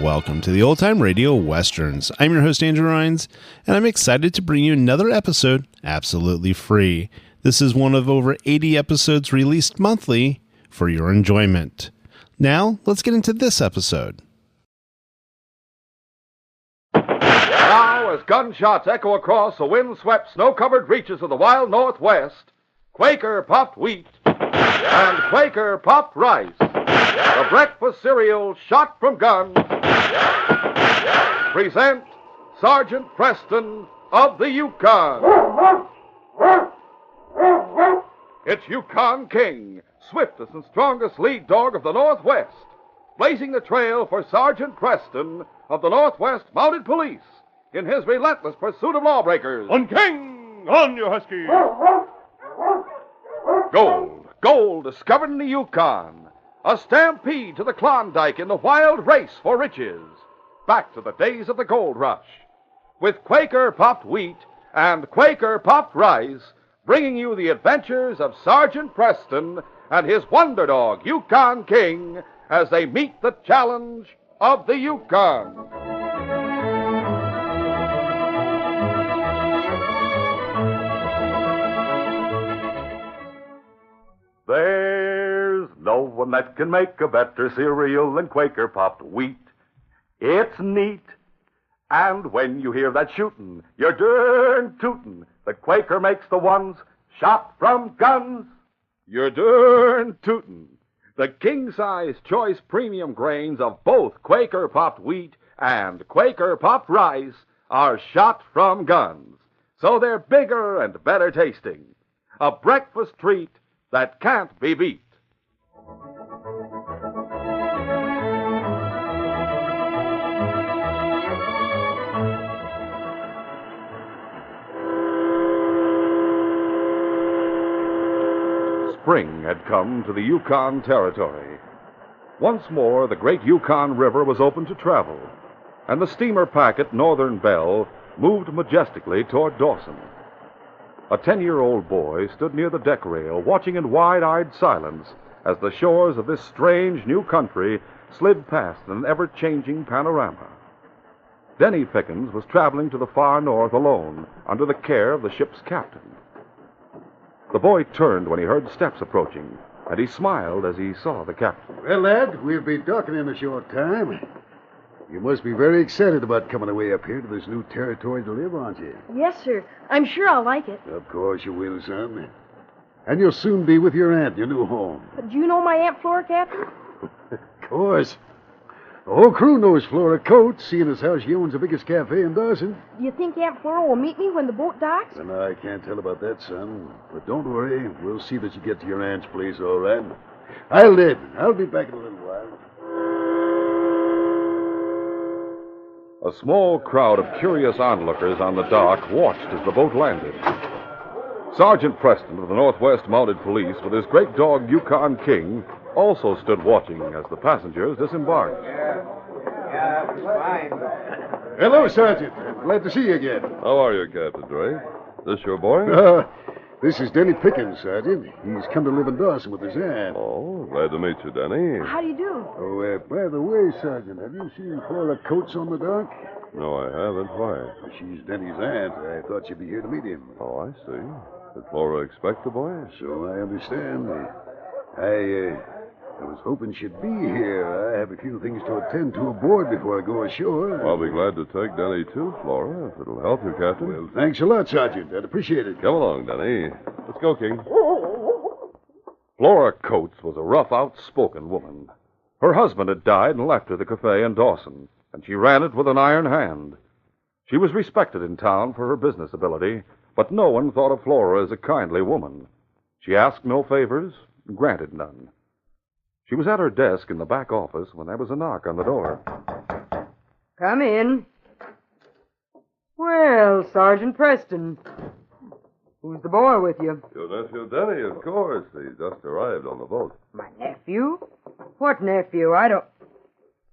Welcome to the Old Time Radio Westerns. I'm your host, Andrew Rhynes, and I'm excited to bring you another episode absolutely free. This is one of over 80 episodes released monthly for your enjoyment. Now, let's get into this episode. Now, as gunshots echo across the wind-swept, snow-covered reaches of the wild Northwest, Quaker Puffed Wheat and Quaker Puffed Rice, the breakfast cereal shot from guns, present Sergeant Preston of the Yukon. It's Yukon King, swiftest and strongest lead dog of the Northwest, blazing the trail for Sergeant Preston of the Northwest Mounted Police in his relentless pursuit of lawbreakers. On King! On, you husky! Gold discovered in the Yukon. A stampede to the Klondike in the wild race for riches. Back to the days of the gold rush. With Quaker Puffed Wheat and Quaker Puffed Rice, bringing you the adventures of Sergeant Preston and his wonder dog, Yukon King, as they meet the challenge of the Yukon. There's no one that can make a better cereal than Quaker Puffed Wheat. It's neat. And when you hear that shootin', you're darn tootin'. The Quaker makes the ones shot from guns. You're darn tootin'. The king-size choice premium grains of both Quaker Puffed Wheat and Quaker Puffed Rice are shot from guns. So they're bigger and better tasting. A breakfast treat that can't be beat. Spring had come to the Yukon Territory. Once more, the great Yukon River was open to travel, and the steamer packet Northern Belle moved majestically toward Dawson. A 10-year-old boy stood near the deck rail, watching in wide-eyed silence as the shores of this strange new country slid past in an ever-changing panorama. Denny Pickens was traveling to the far north alone, under the care of the ship's captain. The boy turned when he heard steps approaching, and he smiled as he saw the captain. Well, lad, we'll be docking in a short time. You must be very excited about coming away up here to this new territory to live, aren't you? Yes, sir. I'm sure I'll like it. Of course you will, son. And you'll soon be with your aunt in your new home. But do you know my Aunt Flora, Captain? Of course. The whole crew knows Flora Coates, seeing as how she owns the biggest cafe in Dawson. Do you think Aunt Flora will meet me when the boat docks? And I can't tell about that, son. But don't worry. We'll see that you get to your aunt's place all right. I'll be back in a little while. A small crowd of curious onlookers on the dock watched as the boat landed. Sergeant Preston of the Northwest Mounted Police, with his great dog Yukon King, also stood watching as the passengers disembarked. Yeah, that was fine. Hello, Sergeant. Glad to see you again. How are you, Captain Drake? This your boy? This is Denny Pickens, Sergeant. He's come to live in Dawson with his aunt. Oh, glad to meet you, Denny. How do you do? Oh, by the way, Sergeant, have you seen Flora Coates on the dock? No, I haven't. Why? She's Denny's aunt. I thought you'd be here to meet him. Oh, I see. Did Flora expect the boy? So I understand. I was hoping she'd be here. I have a few things to attend to aboard before I go ashore. I'll be glad to take Denny, too, Flora, if it'll help you, Captain. Well, thanks a lot, Sergeant. I'd appreciate it. Come along, Denny. Let's go, King. Flora Coates was a rough, outspoken woman. Her husband had died and left her the cafe in Dawson, and she ran it with an iron hand. She was respected in town for her business ability, but no one thought of Flora as a kindly woman. She asked no favors, granted none. She was at her desk in the back office when there was a knock on the door. Come in. Well, Sergeant Preston. Who's the boy with you? Your nephew Denny, of course. He just arrived on the boat. My nephew? What nephew? I don't...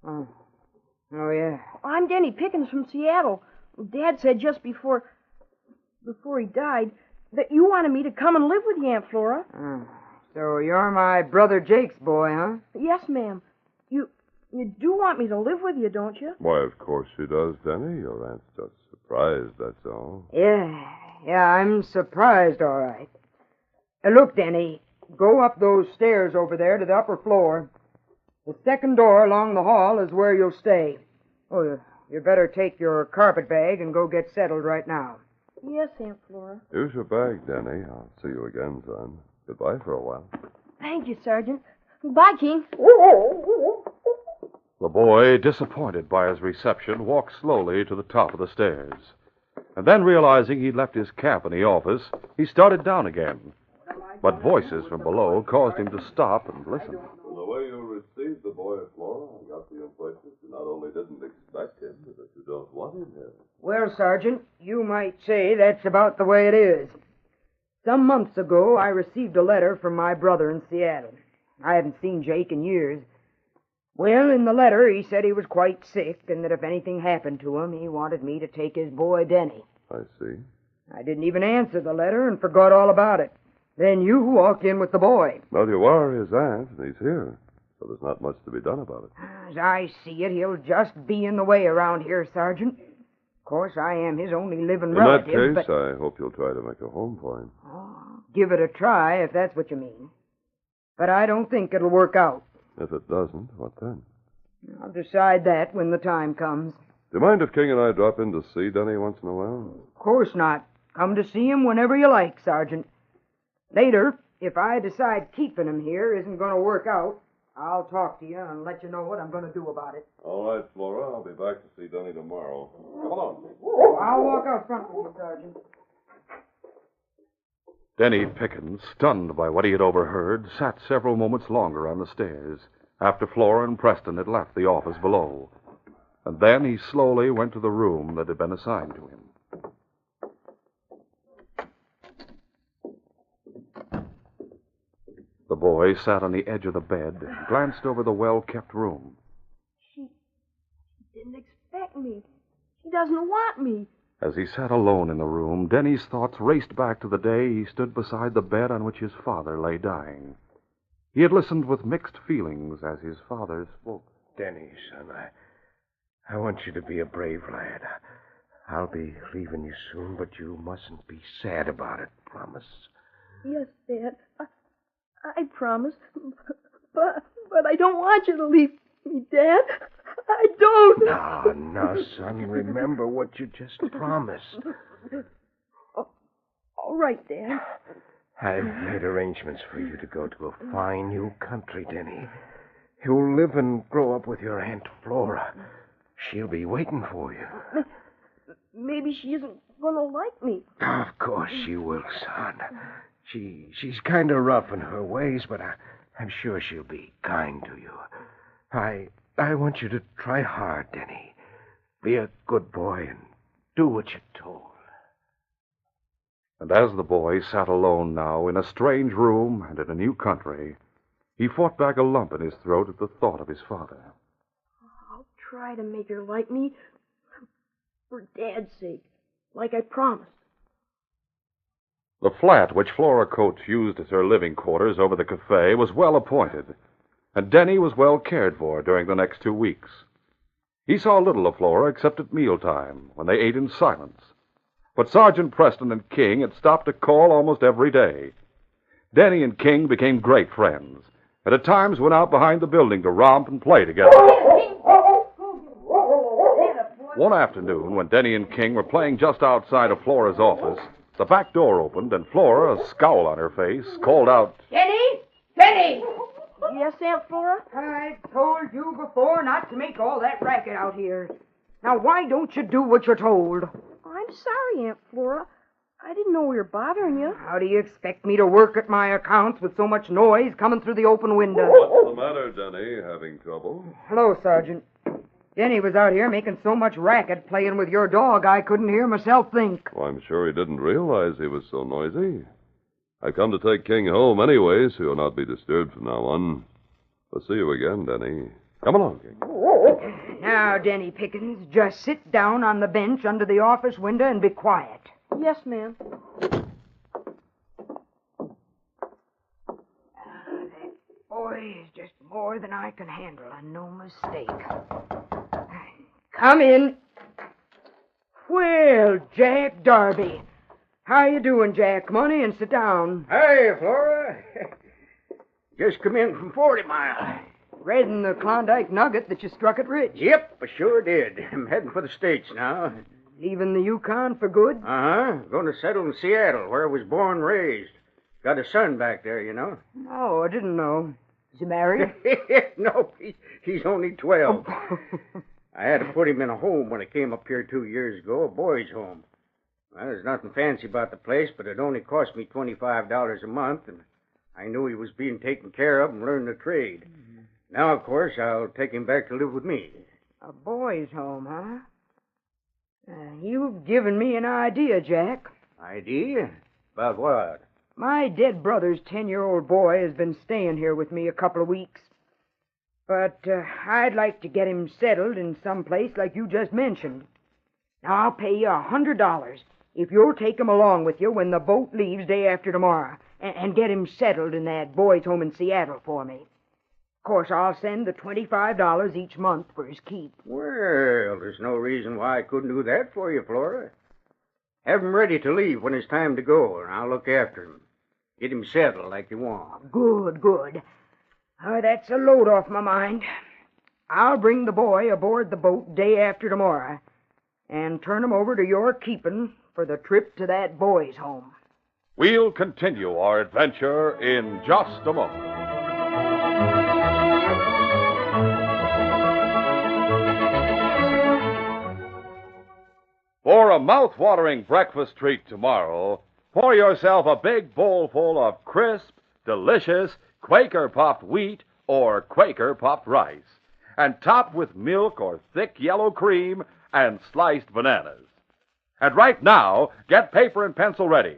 Oh. Oh, yeah. I'm Denny Pickens from Seattle. Dad said just before he died that you wanted me to come and live with you, Aunt Flora. So you're my brother Jake's boy, huh? Yes, ma'am. You do want me to live with you, don't you? Why, of course she does, Denny. Your aunt's just surprised, that's all. Yeah, I'm surprised, all right. Look, Denny, go up those stairs over there to the upper floor. The second door along the hall is where you'll stay. Oh, you better take your carpet bag and go get settled right now. Yes, Aunt Flora. Here's your bag, Denny. I'll see you again, son. Goodbye for a while. Thank you, Sergeant. Bye, King. The boy, disappointed by his reception, walked slowly to the top of the stairs. And then, realizing he'd left his cap in the office, he started down again. But voices from below caused him to stop and listen. From the way you received the boy, Flora, I got the impression that you not only didn't expect him, but that you don't want him here. Well, Sergeant, you might say that's about the way it is. Some months ago, I received a letter from my brother in Seattle. I hadn't seen Jake in years. Well, in the letter, he said he was quite sick and that if anything happened to him, he wanted me to take his boy, Denny. I see. I didn't even answer the letter and forgot all about it. Then you walked in with the boy. Well, you are his aunt, and he's here. So there's not much to be done about it. As I see it, he'll just be in the way around here, Sergeant. Of course, I am his only living relative, In that case, but... I hope you'll try to make a home for him. Oh, give it a try, if that's what you mean. But I don't think it'll work out. If it doesn't, what then? I'll decide that when the time comes. Do you mind if King and I drop in to see Denny once in a while? Of course not. Come to see him whenever you like, Sergeant. Later, if I decide keeping him here isn't going to work out, I'll talk to you and let you know what I'm going to do about it. All right, Flora. I'll be back to see Denny tomorrow. Come along. I'll walk out front with you, Sergeant. Denny Pickens, stunned by what he had overheard, sat several moments longer on the stairs after Flora and Preston had left the office below. And then he slowly went to the room that had been assigned to him. The boy sat on the edge of the bed and glanced over the well-kept room. She didn't expect me. She doesn't want me. As he sat alone in the room, Denny's thoughts raced back to the day he stood beside the bed on which his father lay dying. He had listened with mixed feelings as his father spoke. Denny, son, I want you to be a brave lad. I'll be leaving you soon, but you mustn't be sad about it, promise? Yes, Dad. I promise. But I don't want you to leave me, Dad. I don't. No, son. Remember what you just promised. All right, Dad. I've made arrangements for you to go to a fine new country, Denny. You'll live and grow up with your Aunt Flora. She'll be waiting for you. Maybe she isn't going to like me. Of course she will, son. She's kind of rough in her ways, but I'm sure she'll be kind to you. I want you to try hard, Denny. Be a good boy and do what you're told. And as the boy sat alone now in a strange room and in a new country, he fought back a lump in his throat at the thought of his father. I'll try to make her like me for Dad's sake, like I promised. The flat which Flora Coates used as her living quarters over the cafe was well appointed, and Denny was well cared for during the next 2 weeks. He saw little of Flora except at mealtime, when they ate in silence. But Sergeant Preston and King had stopped to call almost every day. Denny and King became great friends, and at times went out behind the building to romp and play together. One afternoon, when Denny and King were playing just outside of Flora's office, the back door opened, and Flora, a scowl on her face, called out, Denny! Denny! Yes, Aunt Flora? I told you before not to make all that racket out here. Now, why don't you do what you're told? I'm sorry, Aunt Flora. I didn't know we were bothering you. How do you expect me to work at my accounts with so much noise coming through the open window? What's the matter, Denny? Having trouble? Hello, Sergeant. Denny was out here making so much racket playing with your dog I couldn't hear myself think. Well, I'm sure he didn't realize he was so noisy. I come to take King home anyway, so you'll not be disturbed from now on. I'll see you again, Denny. Come along, Jake. Now, Denny Pickens, just sit down on the bench under the office window and be quiet. Yes, ma'am. That boy is just more than I can handle, and no mistake. Come in. Well, Jack Darby. How you doing, Jack? Come on in, sit down. Hey, Flora. Just come in from 40 Mile. Read in the Klondike Nugget that you struck it rich. Yep, I sure did. I'm heading for the States now. Leaving the Yukon for good? Uh-huh. Going to settle in Seattle, where I was born and raised. Got a son back there, you know. Oh, I didn't know. Is he married? No, he's only 12. I had to put him in a home when I came up here 2 years ago, a boys' home. Well, there's nothing fancy about the place, but it only cost me $25 a month, and I knew he was being taken care of and learned the trade. Mm-hmm. Now, of course, I'll take him back to live with me. A boys' home, huh? You've given me an idea, Jack. Idea? About what? My dead brother's 10-year-old boy has been staying here with me a couple of weeks. But I'd like to get him settled in some place like you just mentioned. Now, I'll pay you $100 if you'll take him along with you when the boat leaves day after tomorrow and get him settled in that boys' home in Seattle for me. Of course, I'll send the $25 each month for his keep. Well, there's no reason why I couldn't do that for you, Flora. Have him ready to leave when it's time to go, and I'll look after him. Get him settled like you want. Good, good. That's a load off my mind. I'll bring the boy aboard the boat day after tomorrow and turn him over to your keeping for the trip to that boys' home. We'll continue our adventure in just a moment. For a mouth-watering breakfast treat tomorrow, pour yourself a big bowl full of crisp, delicious Quaker-popped wheat or Quaker-popped rice, and top with milk or thick yellow cream and sliced bananas. And right now, get paper and pencil ready.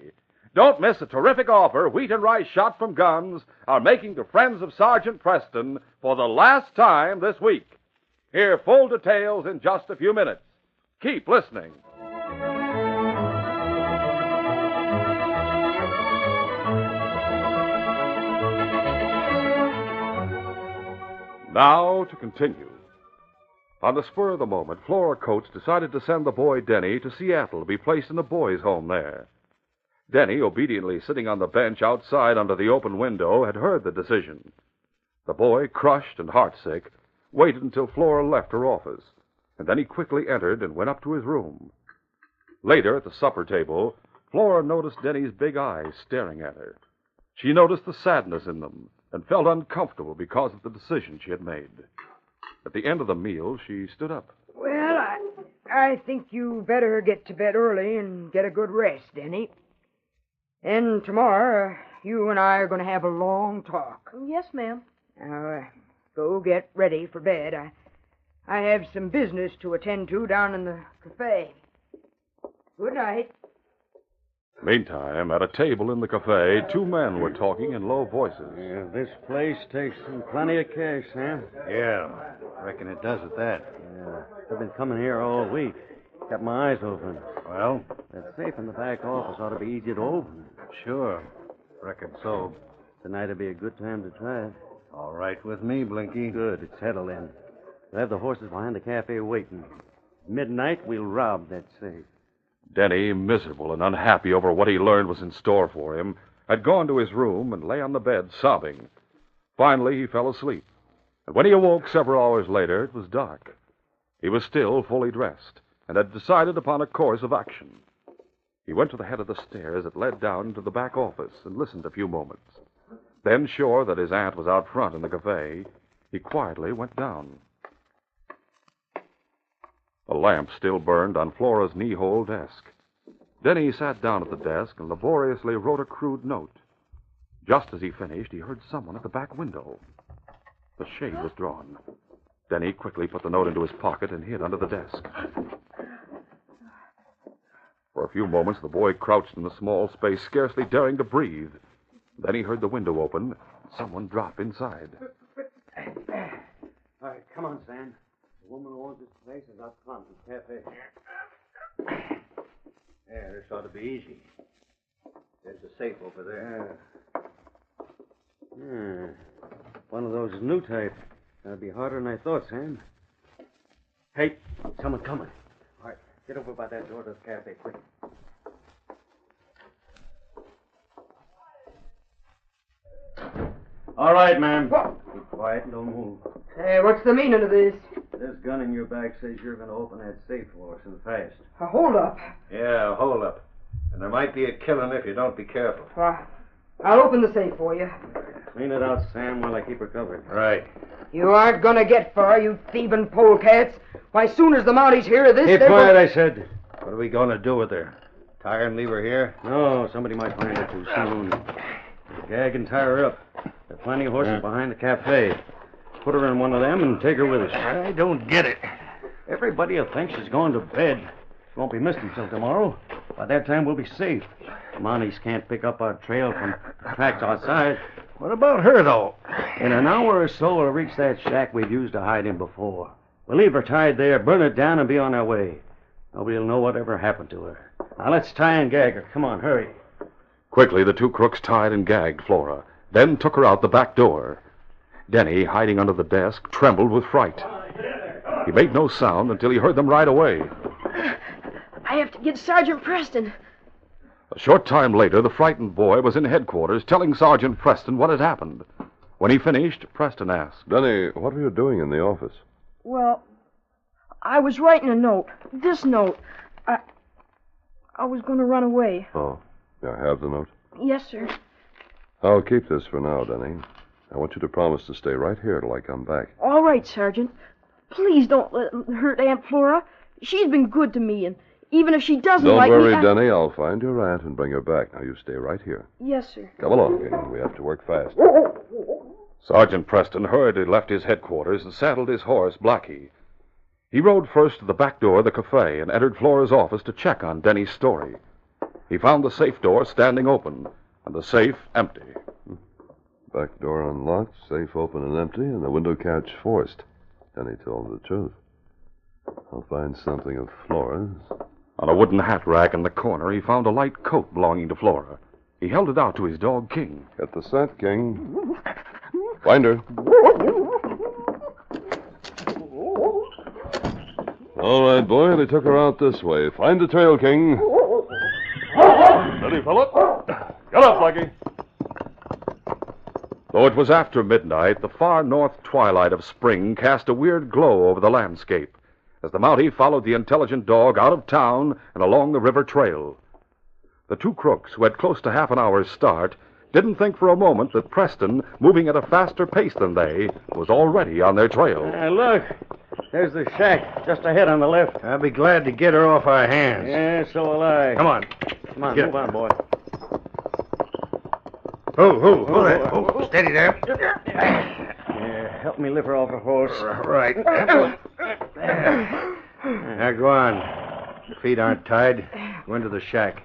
Don't miss a terrific offer Wheat and Rice Shot from Guns are making to friends of Sergeant Preston for the last time this week. Hear full details in just a few minutes. Keep listening. Now to continue. On the spur of the moment, Flora Coates decided to send the boy Denny to Seattle to be placed in a boys' home there. Denny, obediently sitting on the bench outside under the open window, had heard the decision. The boy, crushed and heartsick, waited until Flora left her office, and then he quickly entered and went up to his room. Later, at the supper table, Flora noticed Denny's big eyes staring at her. She noticed the sadness in them and felt uncomfortable because of the decision she had made. At the end of the meal, she stood up. Well, I think you better get to bed early and get a good rest, Denny. Then tomorrow, you and I are going to have a long talk. Yes, ma'am. Now, go get ready for bed. I have some business to attend to down in the cafe. Good night. Meantime, at a table in the cafe, two men were talking in low voices. Yeah, this place takes plenty of cash, Sam. Yeah, reckon it does at that. Yeah, I've been coming here all week. Got my eyes open. Well, That safe in the back office ought to be easy to open. sure. Reckon so. Tonight would be a good time to try it. All right with me, Blinky. Good, it's settled in. We'll have the horses behind the cafe waiting. Midnight, we'll rob that safe. Denny, miserable and unhappy over what he learned was in store for him, had gone to his room and lay on the bed sobbing. Finally, he fell asleep. And when he awoke several hours later, it was dark. He was still fully dressed and had decided upon a course of action. He went to the head of the stairs that led down to the back office and listened a few moments. Then, sure that his aunt was out front in the cafe, he quietly went down. A lamp still burned on Flora's knee-hole desk. Denny sat down at the desk and laboriously wrote a crude note. Just as he finished, he heard someone at the back window. The shade was drawn. Denny quickly put the note into his pocket and hid under the desk. For a few moments, the boy crouched in the small space, scarcely daring to breathe. Then he heard the window open and someone drop inside. Come on, Sam. The woman who owns this place is out front in the cafe. Yeah, this ought to be easy. There's the safe over there. One of those new type. That'd be harder than I thought, Sam. Hey, someone coming. All right, get over by that door to the cafe, quick. All right, ma'am. Keep quiet and don't move. Hey, what's the meaning of this? This gun in your bag says you're going to open that safe for us and fast. Hold up. Yeah, hold up. And there might be a killing if you don't be careful. I'll open the safe for you. Clean it out, Sam, while I keep her covered. Right. You aren't gonna get far, you thieving polecats. Why, soon as the Mounties hear of this, Keep quiet, I said. What are we going to do with her? Tie her and leave her here? No, somebody might find her too soon. Gag and tie her up. There are plenty of horses behind the cafe. Put her in one of them and take her with us. I don't get it. Everybody will think she's going to bed. She won't be missed until tomorrow. By that time, we'll be safe. The Mounties can't pick up our trail from the tracks outside. What about her, though? In an hour or so, we'll reach that shack we've used to hide in before. We'll leave her tied there, burn it down, and be on our way. Nobody will know whatever happened to her. Now, let's tie and gag her. Come on, hurry. Quickly, the two crooks tied and gagged Flora, then took her out the back door. Denny, hiding under the desk, trembled with fright. He made no sound until he heard them ride away. I have to get Sergeant Preston. A short time later, the frightened boy was in headquarters telling Sergeant Preston what had happened. When he finished, Preston asked, Denny, what are you doing in the office? Well, I was writing a note. This note. I was going to run away. Oh, I have the note. Yes, sir. I'll keep this for now, Denny. I want you to promise to stay right here till I come back. All right, Sergeant. Please don't let it hurt Aunt Flora. She's been good to me, and even if she doesn't Don't like worry, me... Denny. I'll find your aunt and bring her back. Now, you stay right here. Yes, sir. Come along, King. We have to work fast. Sergeant Preston hurriedly left his headquarters and saddled his horse, Blackie. He rode first to the back door of the cafe and entered Flora's office to check on Denny's story. He found the safe door standing open and the safe empty. Back door unlocked, safe open and empty, and the window catch forced. Denny told the truth. I'll find something of Flora's. On a wooden hat rack in the corner, he found a light coat belonging to Flora. He held it out to his dog, King. Get the scent, King. Find her. All right, boy. They took her out this way. Find the trail, King. Ready, fella? Get up, Blackie. Though it was after midnight, the far north twilight of spring cast a weird glow over the landscape as the Mountie followed the intelligent dog out of town and along the river trail. The two crooks, who had close to half an hour's start, didn't think for a moment that Preston, moving at a faster pace than they, was already on their trail. Look, there's the shack just ahead on the left. I'll be glad to get her off our hands. Yeah, so will I. Come on. Come on, Get move on, boy. Oh, steady there. Yeah, help me lift her off her horse. Right. Now go on. Your feet aren't tied. Go into the shack.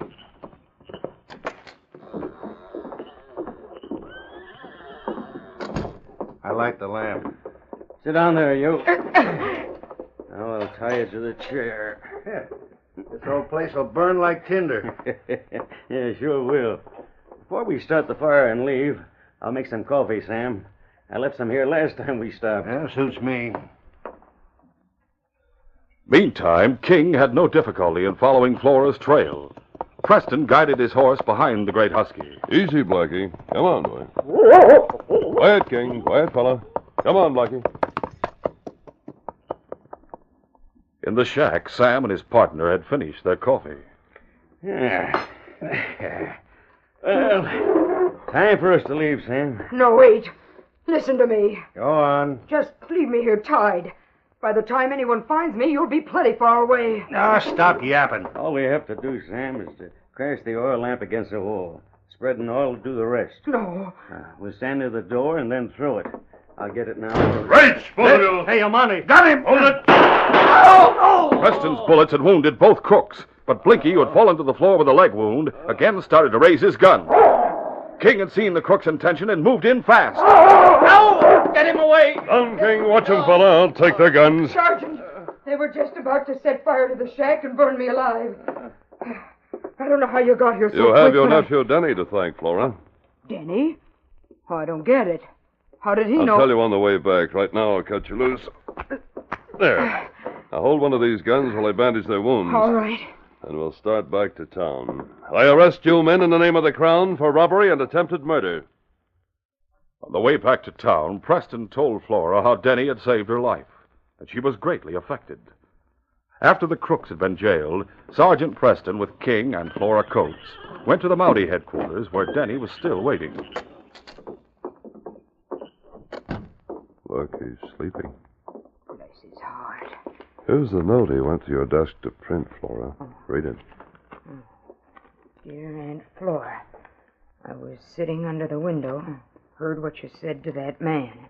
I light the lamp. Sit down there, you. Now I'll tie you to the chair. This old place will burn like tinder. Yeah, sure will. Before we start the fire and leave, I'll make some coffee, Sam. I left some here last time we stopped. Yeah, suits me. Meantime, King had no difficulty in following Flora's trail. Preston guided his horse behind the great husky. Easy, Blackie. Come on, boy. Quiet, King. Quiet, fella. Come on, Blackie. In the shack, Sam and his partner had finished their coffee. Yeah. Well, time for us to leave, Sam. No, wait. Listen to me. Go on. Just leave me here tied. By the time anyone finds me, you'll be plenty far away. Now, stop yapping. All we have to do, Sam, is to crash the oil lamp against the wall. Spreading oil will do the rest. No. We'll stand near the door and then throw it. I'll get it now. Right, both of you. Hey, Amani. Got him! Hold it. Preston's bullets had wounded both crooks, but Blinky, who had fallen to the floor with a leg wound, again started to raise his gun. King had seen the crook's intention and moved in fast. No! Get him away! Down, King. Watch him, fella. I'll take their guns. Sergeant, they were just about to set fire to the shack and burn me alive. I don't know how you got here so You quick. have your nephew Denny to thank, Flora. Denny? Oh, I don't get it. How did he I'll know? tell you on the way back. Right now, I'll cut you loose. There. Now hold one of these guns while I bandage their wounds. All right. And we'll start back to town. I arrest you men in the name of the Crown for robbery and attempted murder. On the way back to town, Preston told Flora how Denny had saved her life, and she was greatly affected. After the crooks had been jailed, Sergeant Preston, with King and Flora Coates, went to the Mountie headquarters where Denny was still waiting. Look, he's sleeping. Bless his heart. Here's the note he went to your desk to print, Flora. Read it. Dear Aunt Flora, I was sitting under the window, heard what you said to that man.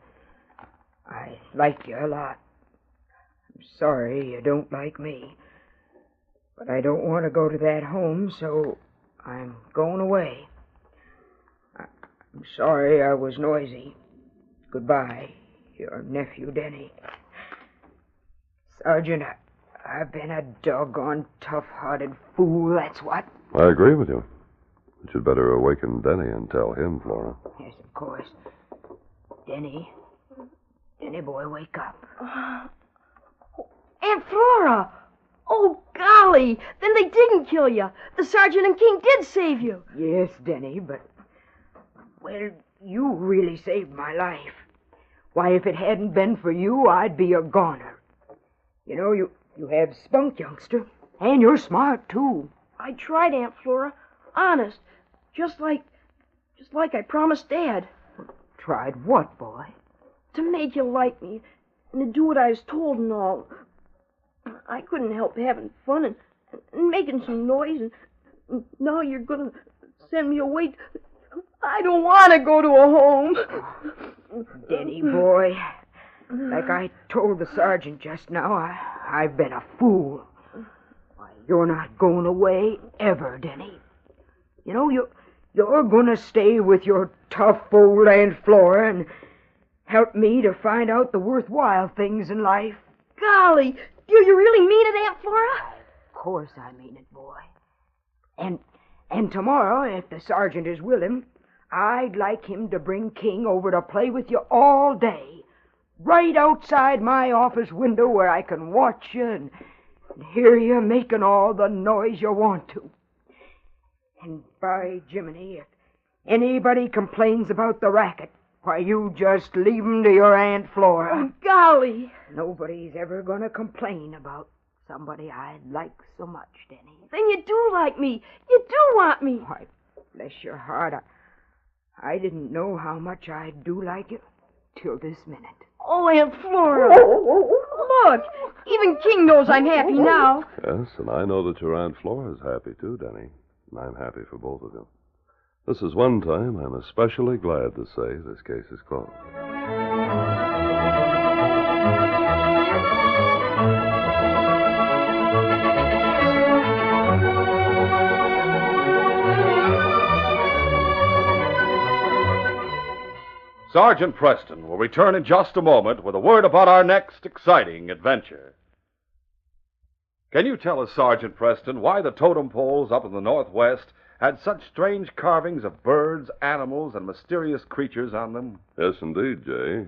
I like you a lot. I'm sorry you don't like me. But I don't want to go to that home, so I'm going away. I'm sorry I was noisy. Goodbye, your nephew Denny. Sergeant, I've been a doggone tough-hearted fool, that's what. I agree with you. But you'd better awaken Denny and tell him, Flora. Yes, of course. Denny boy, wake up. Aunt Flora! Oh, golly! Then they didn't kill you. The sergeant and King did save you. Yes, Denny, but... Well, you really saved my life. Why, if it hadn't been for you, I'd be a goner. You know, you have spunk, youngster. And you're smart, too. I tried, Aunt Flora. Honest. Just like I promised Dad. Tried what, boy? To make you like me. And to do what I was told and all. I couldn't help having fun and making some noise. And now you're going to send me away. I don't want to go to a home. Denny, boy. Like I told the sergeant just now, I've been a fool. Why, you're not going away ever, Denny. You know, you're going to stay with your tough old Aunt Flora and help me to find out the worthwhile things in life. Golly, do you really mean it, Aunt Flora? Of course I mean it, boy. And tomorrow, if the sergeant is willing, I'd like him to bring King over to play with you all day. Right outside my office window where I can watch you and hear you making all the noise you want to. And by Jiminy, if anybody complains about the racket, why, you just leave 'em to your Aunt Flora. Oh, golly. Nobody's ever going to complain about somebody I like so much, Denny. Then you do like me. You do want me. Why, bless your heart, I didn't know how much I do like you till this minute. Oh, Aunt Flora. Look, even King knows I'm happy now. Yes, and I know that your Aunt Flora's happy, too, Denny. And I'm happy for both of you. This is one time I'm especially glad to say this case is closed. Sergeant Preston will return in just a moment with a word about our next exciting adventure. Can you tell us, Sergeant Preston, why the totem poles up in the Northwest had such strange carvings of birds, animals, and mysterious creatures on them? Yes, indeed, Jay.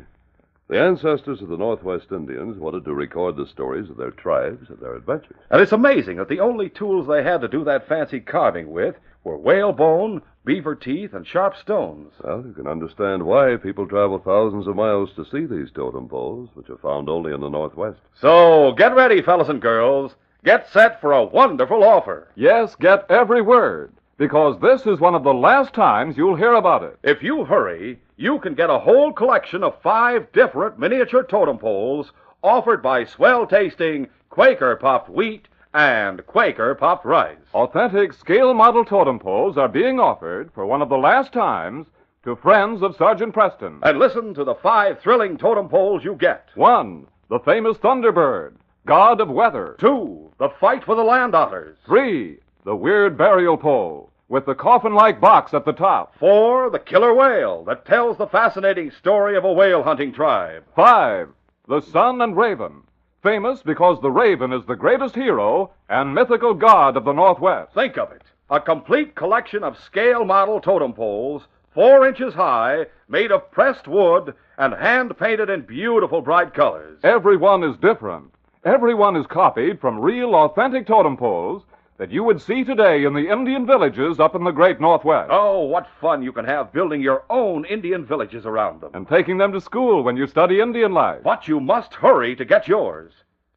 The ancestors of the Northwest Indians wanted to record the stories of their tribes and their adventures. And it's amazing that the only tools they had to do that fancy carving with were whalebone, beaver teeth, and sharp stones. Well, you can understand why people travel thousands of miles to see these totem poles, which are found only in the Northwest. So get ready, fellas and girls. Get set for a wonderful offer. Yes, get every word, because this is one of the last times you'll hear about it. If you hurry, you can get a whole collection of 5 different miniature totem poles offered by swell-tasting Quaker Puffed Wheat and Quaker Puffed Rice. Authentic scale model totem poles are being offered for one of the last times to friends of Sergeant Preston. And listen to the 5 thrilling totem poles you get. 1, the famous Thunderbird, god of weather. 2, the fight with the land otters. 3, the weird burial pole, with the coffin-like box at the top. 4, the killer whale that tells the fascinating story of a whale hunting tribe. 5, the sun and raven, famous because the raven is the greatest hero and mythical god of the Northwest. Think of it. A complete collection of scale model totem poles, 4 inches high, made of pressed wood, and hand-painted in beautiful bright colors. Every one is different. Every one is copied from real, authentic totem poles that you would see today in the Indian villages up in the great Northwest. Oh, what fun you can have building your own Indian villages around them. And taking them to school when you study Indian life. But you must hurry to get yours.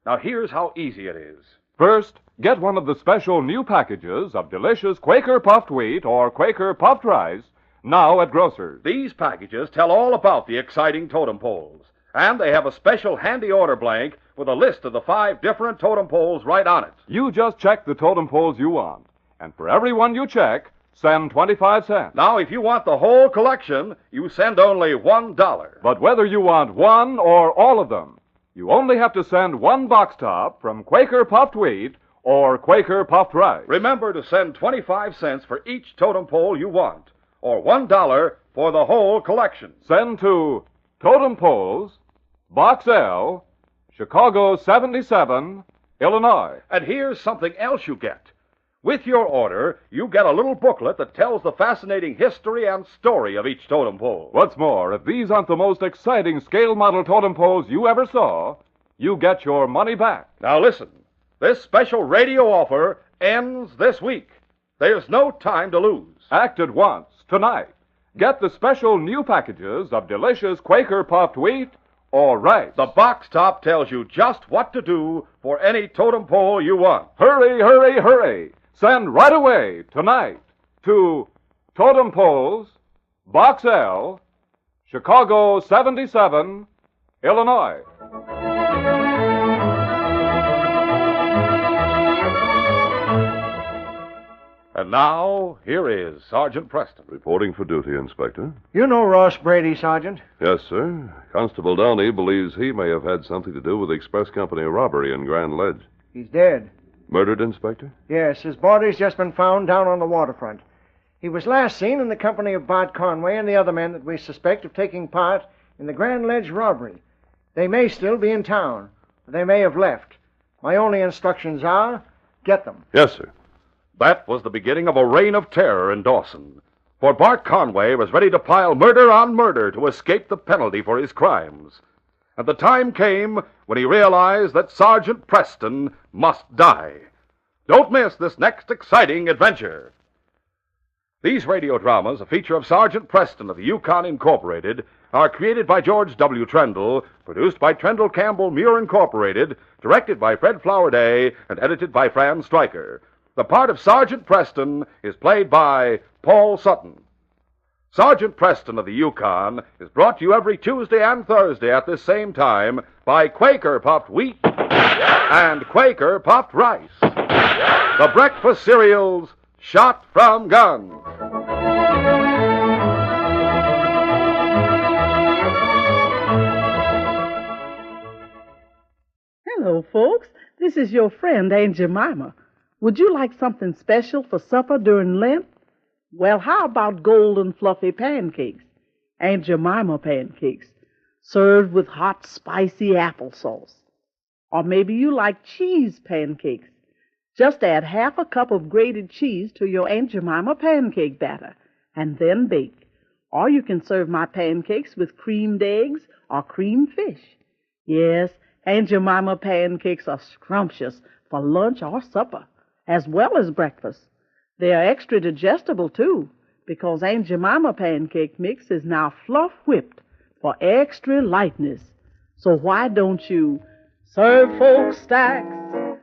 Now, here's how easy it is. First, get one of the special new packages of delicious Quaker puffed wheat or Quaker puffed rice now at grocers. These packages tell all about the exciting totem poles. And they have a special handy order blank with a list of the 5 different totem poles right on it. You just check the totem poles you want. And for every one you check, send 25 cents. Now, if you want the whole collection, you send only $1. But whether you want one or all of them, you only have to send 1 box top from Quaker puffed wheat or Quaker puffed rice. Remember to send 25 cents for each totem pole you want, or $1 for the whole collection. Send to Totem Poles, Box L, Chicago 77, Illinois. And here's something else you get. With your order, you get a little booklet that tells the fascinating history and story of each totem pole. What's more, if these aren't the most exciting scale model totem poles you ever saw, you get your money back. Now listen, this special radio offer ends this week. There's no time to lose. Act at once, tonight. Get the special new packages of delicious Quaker puffed wheat or rice. The box top tells you just what to do for any totem pole you want. Hurry, hurry, hurry. Send right away, tonight, to Totem Poles, Box L, Chicago 77, Illinois. And now, here is Sergeant Preston. Reporting for duty, Inspector. You know Ross Brady, Sergeant? Yes, sir. Constable Downey believes he may have had something to do with the express company robbery in Grand Ledge. He's dead. Murdered, Inspector? Yes, his body's just been found down on the waterfront. He was last seen in the company of Bart Conway and the other men that we suspect of taking part in the Grand Ledge robbery. They may still be in town. They may have left. My only instructions are, get them. Yes, sir. That was the beginning of a reign of terror in Dawson. For Bart Conway was ready to pile murder on murder to escape the penalty for his crimes. And the time came when he realized that Sergeant Preston must die. Don't miss this next exciting adventure. These radio dramas, a feature of Sergeant Preston of the Yukon Incorporated, are created by George W. Trendle, produced by Trendle Campbell Muir Incorporated, directed by Fred Flowerday, and edited by Fran Striker. The part of Sergeant Preston is played by Paul Sutton. Sergeant Preston of the Yukon is brought to you every Tuesday and Thursday at this same time by Quaker Puffed Wheat and Quaker Puffed Rice, the breakfast cereals shot from guns. Hello, folks. This is your friend, Aunt Jemima. Would you like something special for supper during Lent? Well, how about golden fluffy pancakes? Aunt Jemima pancakes, served with hot, spicy applesauce. Or maybe you like cheese pancakes. Just add half a cup of grated cheese to your Aunt Jemima pancake batter, and then bake. Or you can serve my pancakes with creamed eggs or creamed fish. Yes, Aunt Jemima pancakes are scrumptious for lunch or supper, as well as breakfast. They are extra digestible, too, because Aunt Jemima pancake mix is now fluff whipped for extra lightness. So why don't you serve folks stacks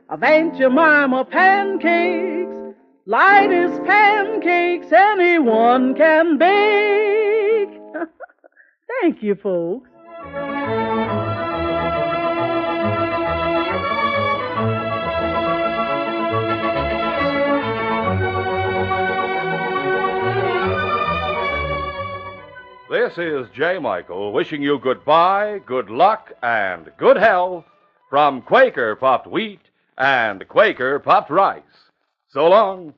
of Aunt Jemima pancakes, light as pancakes anyone can bake? Thank you, folks. This is J. Michael wishing you goodbye, good luck, and good health from Quaker Puffed Wheat and Quaker Puffed Rice. So long.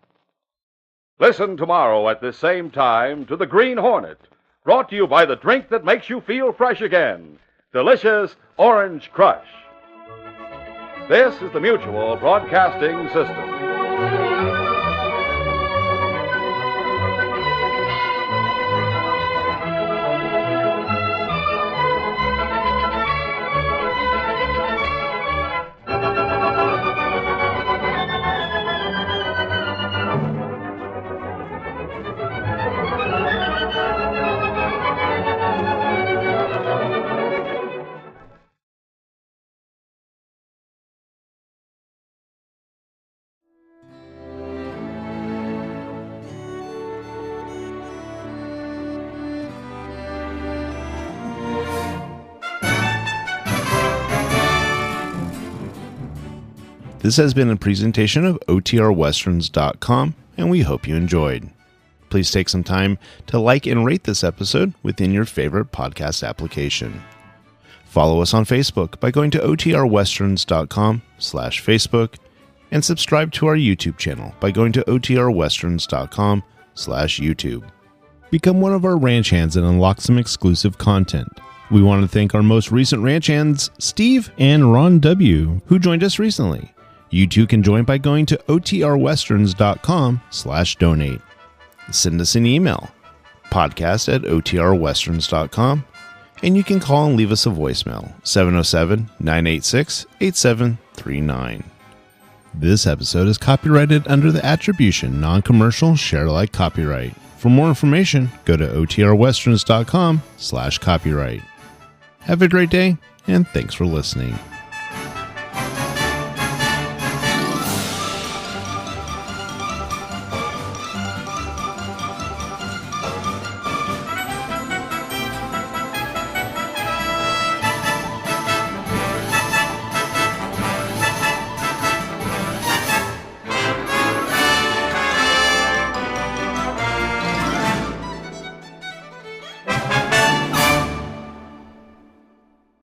Listen tomorrow at this same time to The Green Hornet, brought to you by the drink that makes you feel fresh again, delicious Orange Crush. This is the Mutual Broadcasting System. This has been a presentation of OTRWesterns.com, and we hope you enjoyed. Please take some time to like and rate this episode within your favorite podcast application. Follow us on Facebook by going to OTRWesterns.com/Facebook, and subscribe to our YouTube channel by going to OTRWesterns.com/YouTube. Become one of our ranch hands and unlock some exclusive content. We want to thank our most recent ranch hands, Steve and Ron W., who joined us recently. You too can join by going to OTRWesterns.com/donate. Send us an email, podcast@OTRWesterns.com, and you can call and leave us a voicemail, 707-986-8739. This episode is copyrighted under the attribution, non-commercial, share-alike copyright. For more information, go to OTRWesterns.com/copyright. Have a great day, and thanks for listening.